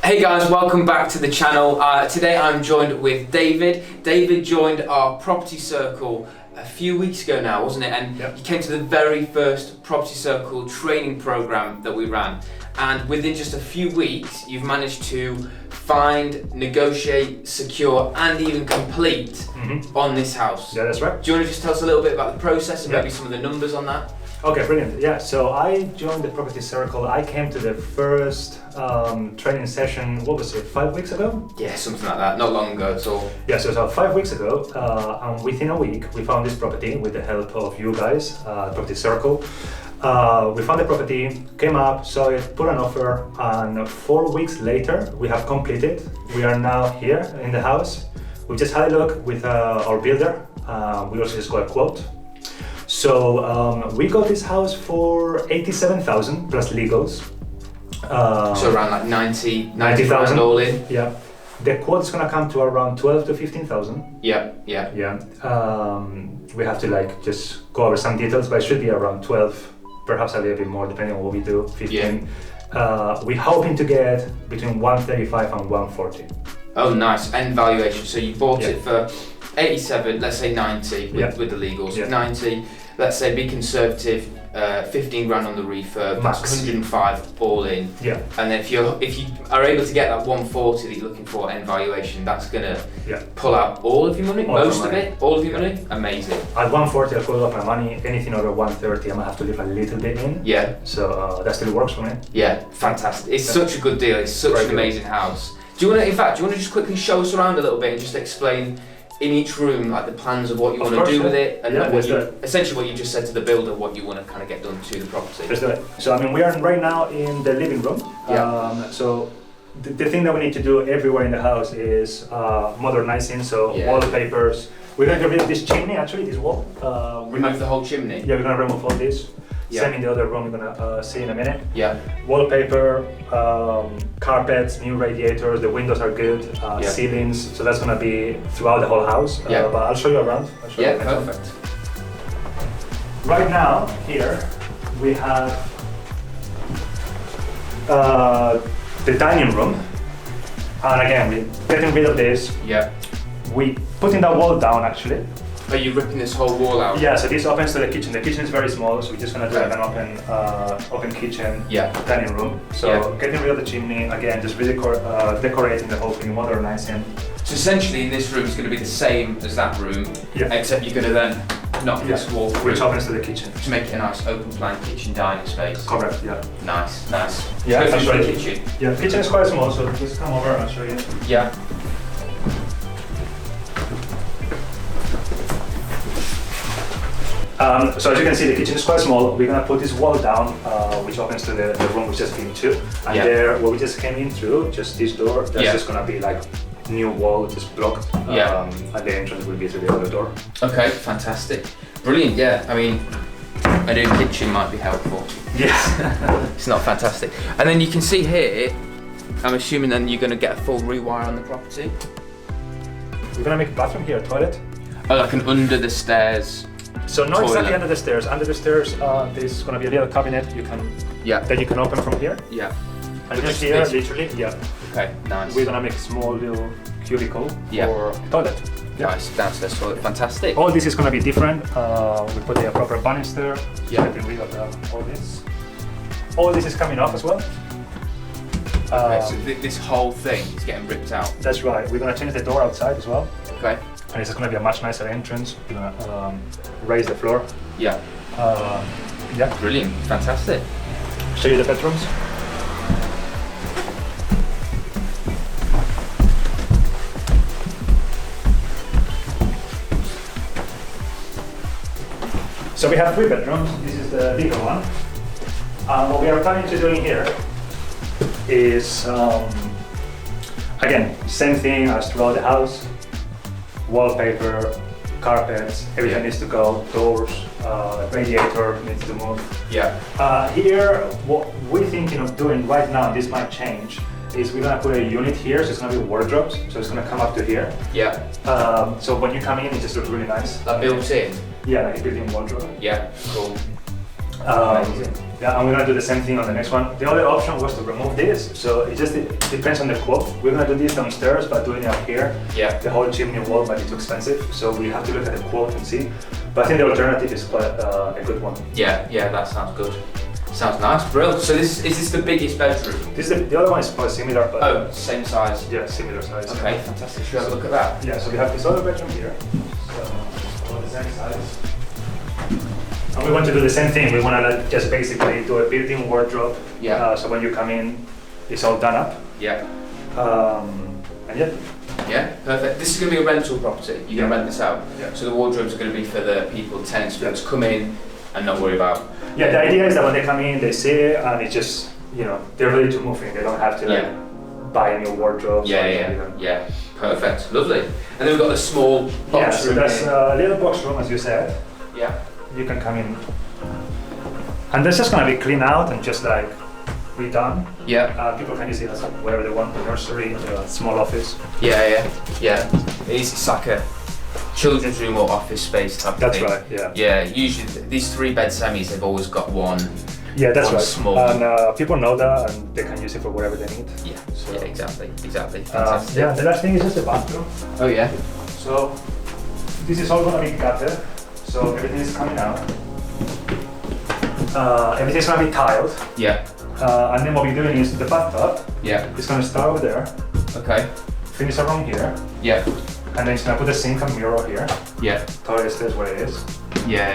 Hey guys, welcome back to the channel. Today I'm joined with David. David joined our property circle a few weeks ago now, wasn't it? And you came to the very first property circle training program that we ran. And within just a few weeks, you've managed to find, negotiate, secure, and even complete on this house. Yeah, that's right. Do you want to just tell us a little bit about the process and maybe some of the numbers on that? Okay, brilliant. Yeah, so I joined the property circle. I came to the first training session, what was it, 5 weeks ago? Yeah, something like that, not long ago at all. Yeah, so 5 weeks ago, and within a week, we found this property with the help of you guys, property circle. We found the property, came up, saw it, put an offer, and 4 weeks later, we have completed. We are now here in the house. We just had a look with our builder. We also just got a quote. So we got this house for 87,000 plus legals. So around like 90,000 all in? Yeah. The quote is gonna come to around 12 to 15,000. Yeah. We have to just go over some details, but it should be around 12, perhaps a little bit more depending on what we do, 15. Yeah. We're hoping to get between 135 and 140. Oh, nice. And valuation. So you bought it for 87, let's say 90 with the legals. 90, let's say be conservative, 15 grand on the refurb, that's 105 all in. Yeah. And then if you are able to get that 140 that you're looking for end valuation, that's gonna pull out all of your money, most of it, all of your money. Amazing. At 140 I'll pull off my money. Anything over 130 I'm gonna have to leave a little bit in. Yeah. So that still works for me. Yeah, fantastic. It's such a good deal. It's such an amazing house. Do you want to just quickly show us around a little bit and just explain in each room, like the plans of what you want to do with it, and essentially what you just said to the builder, what you want to kind of get done to the property. Let's do it. So I mean, we are right now in the living room. So the thing that we need to do everywhere in the house is modernizing. So wallpapers. We're going to get rid of this chimney, actually, this wall. Remove the whole chimney? Yeah, we're going to remove all this. Same in the other room, we're going to see in a minute. Yeah. Wallpaper, carpets, new radiators, the windows are good, ceilings, so that's going to be throughout the whole house. But I'll show you around. Perfect. Right now, here, we have the dining room. And again, we're getting rid of this. Yeah. We putting that wall down, actually. Are you ripping this whole wall out? Yeah, so this opens to the kitchen. The kitchen is very small, so we're just gonna do an open kitchen, dining room. So getting rid of the chimney, again, just decorating the whole thing, modernizing. So essentially, in this room is going to be the same as that room, except you're going to then knock this wall through, which opens to the kitchen, to make it a nice open plan kitchen dining space. Correct. Yeah. Nice. Yeah. I'll show you the kitchen. Yeah, the kitchen is quite small, so just come over and I'll show you. Yeah. So as you can see, the kitchen is quite small. We're gonna put this wall down, which opens to the room we just came to. And there, where we just came in through, just this door, that's just gonna be like new wall, just blocked. And the entrance will be through the other door. Okay, fantastic. Brilliant, yeah. I mean, a new kitchen might be helpful. Yes. It's not fantastic. And then you can see here, I'm assuming then you're gonna get a full rewire on the property. We're gonna make a bathroom here, a toilet. Oh, like an under the stairs. So not exactly under the stairs. Under the stairs, there's gonna be a little cabinet that you can open from here. Yeah. And just here, literally. Yeah. Okay, nice. We're gonna make a small little cubicle for toilet. Nice, downstairs toilet, fantastic. All this is gonna be different. We put the proper banister. Getting rid of all this. All this is coming off as well. Okay, so this whole thing is getting ripped out. That's right. We're gonna change the door outside as well. Okay. And it's going to be a much nicer entrance. We're going to raise the floor. Yeah. Brilliant, fantastic. Show you the bedrooms. So we have 3 bedrooms. This is the bigger one. What we are planning to do in here is, again, same thing as throughout the house. Wallpaper, carpets, everything needs to go, doors, radiator needs to move. Here, what we're thinking of doing right now, this might change, is we're gonna put a unit here, so it's gonna be wardrobes, so it's gonna come up to here. So when you come in, it just looks really nice. That built in? Yeah, like a built-in wardrobe. Yeah, cool. Yeah, and we're gonna do the same thing on the next one. The other option was to remove this, so it just depends on the quote. We're gonna do this downstairs, but doing it up here, the whole chimney wall might be too expensive, so we have to look at the quote and see. But I think the alternative is quite a good one. Yeah, that sounds good. Sounds nice, brilliant. So is this the biggest bedroom? The other one is quite similar, but same size. Yeah, similar size. Okay, fantastic. Should we have a look at that? Yeah, so we have this other bedroom here. So all the same size. And we want to do the same thing. We want to just basically do a built-in wardrobe. Yeah. So when you come in, it's all done up. Yeah. And yeah. Yeah, perfect. This is going to be a rental property. You're going to rent this out. Yeah. So the wardrobes are going to be for the people, tenants, to come in and not worry about. Yeah, the idea is that when they come in, they see it, and it's just, they're ready to move in. They don't have to buy a new wardrobe. Yeah. Perfect. Lovely. And then we've got the small box room. So that's a little box room, as you said. Yeah. You can come in, and this is going to be cleaned out and just like redone. Yeah. People can use it as whatever they want, the nursery, small office. Yeah. It's like a children's room or office space type of thing. That's right, yeah. Yeah, usually these 3-bed semis, they've always got one. Yeah, that's right. Small. And people know that, and they can use it for whatever they need. Yeah, exactly. Fantastic. The last thing is just the bathroom. Oh yeah. So this is all going to be gutted, so everything is coming out. Everything's going to be tiled. Yeah. And then what we're doing is the bathtub. Yeah. It's going to start over there. Okay. Finish around here. Yeah. And then it's going to put a sink and mirror here. Yeah. Toilet stays where it is. Yeah.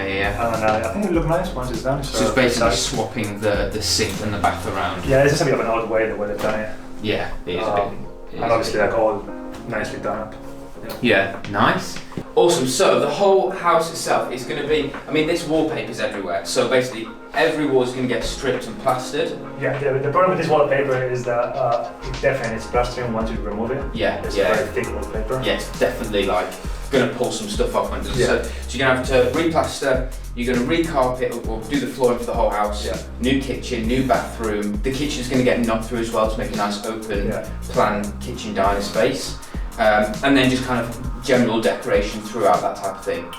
And I think it looks nice once it's done. So it's basically swapping the sink and the bath around. Yeah, it's just a bit of an odd way the way they've done it. Yeah, it is a bit. And obviously like all nicely done up. Yeah, nice. Awesome. So the whole house itself is going to be, this wallpaper's everywhere. So basically every wall is going to get stripped and plastered. Yeah, the problem with this wallpaper is that it definitely is plastering once you remove it. Yeah, it's a very thick wallpaper. Yeah, it's definitely like going to pull some stuff off. So you're going to have to replaster, you're going to recarpet or do the flooring for the whole house. Yeah. New kitchen, new bathroom. The kitchen's going to get knocked through as well to make a nice open plan kitchen diner space. And then just kind of general decoration throughout that type of thing.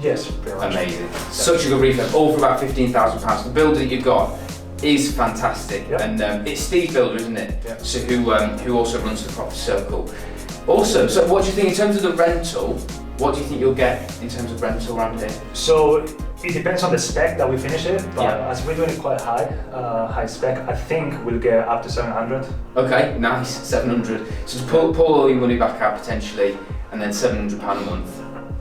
Yes, pretty much. Amazing. Such a good refurb, all for about £15,000. The builder that you've got is fantastic, and it's Steve Builder, isn't it? Yeah. So who also runs the Property Circle. Awesome. So what do you think in terms of the rental? What do you think you'll get in terms of rental around here? So it depends on the spec that we finish it, but as we're doing it quite high spec, I think we'll get up to 700. Okay, nice, 700. So to pull all your money back out potentially, and then £700 a month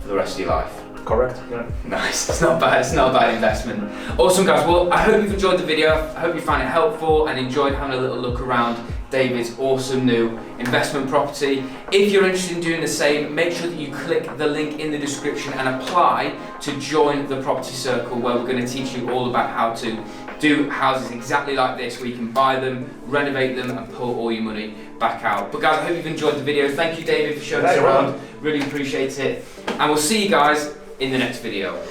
for the rest of your life. Correct, yeah. Nice, it's not bad, it's not a bad investment. Awesome guys, well I hope you've enjoyed the video, I hope you found it helpful and enjoyed having a little look around David's awesome new investment property. If you're interested in doing the same, make sure that you click the link in the description and apply to join the Property Circle, where we're going to teach you all about how to do houses exactly like this, where you can buy them, renovate them and pull all your money back out. But guys, I hope you've enjoyed the video. Thank you David for showing us around, really appreciate it. And we'll see you guys in the next video.